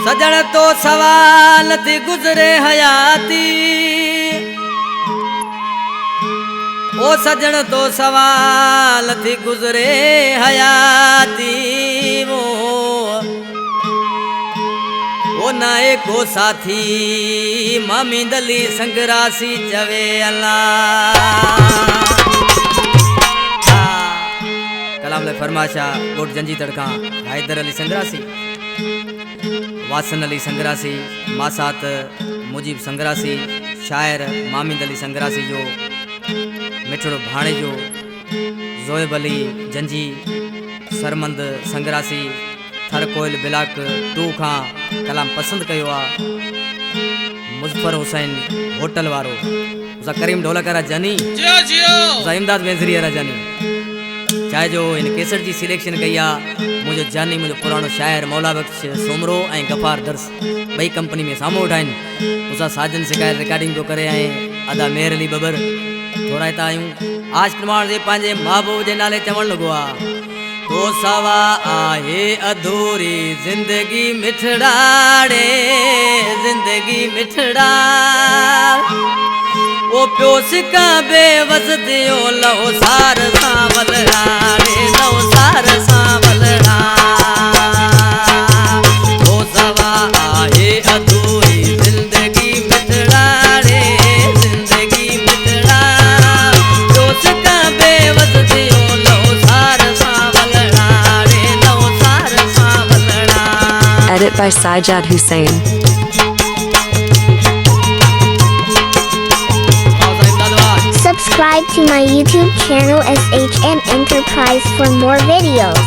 सजण तो सवाल थी गुजरे हयाती, ओ सजण तो सवाल थी गुजरे हयाती। वो नाए को साथी मामी दली संगरासी चवे अल्लाह। कलाम ले फरमाशा गोट जंजी तड़का हैदर अली संगरासी, वासन अली संगरासी, मासात मुजीब संगरासी, शायर मामिंद अली संगरासी जो मिठड़ो भाणे जो जोएब अली जंजी, सरमंद संगरासी थर कोयल बिलाक टू खां कलाम पसंद कयो आ। मुजफ्फर हुसैन होटल वारो, उसा करीम ढोलकर जानी, उसा इमदाद बेंजरी जानी, चाहे जो इन केसर जी सिलेक्शन कई आ। मुझे जानी मुझे पुरानो शायर मौला बख्श सोमरो ऐं गफ़ार दर्स बई कंपनी में सामो उठाइन, उसा साजन शिकायत रिकॉर्डिंग जो करे ऐं अदा मेहर अली बबर थोड़ा हितां आहियूं। आज प्रमाण जे पंहिंजे महबूब जे नाले चवण लॻो आ, तो सवा आहे अधूरी जिंदगी मिठड़ाड़े, जिंदगी मिठड़ा वो प्योस का बेवस दियो लो सार सांवलड़ा रे, लो सार सांवलड़ा। तो सवा आहे अधूरी जिंदगी मिठड़ा रे, जिंदगी मिठड़ा प्योस का बेवस दियो लो सार सांवलड़ा रे, लो सार सांवलड़ा। Edit by Sajjad Hussain. Subscribe to my YouTube channel SHM Enterprise for more videos.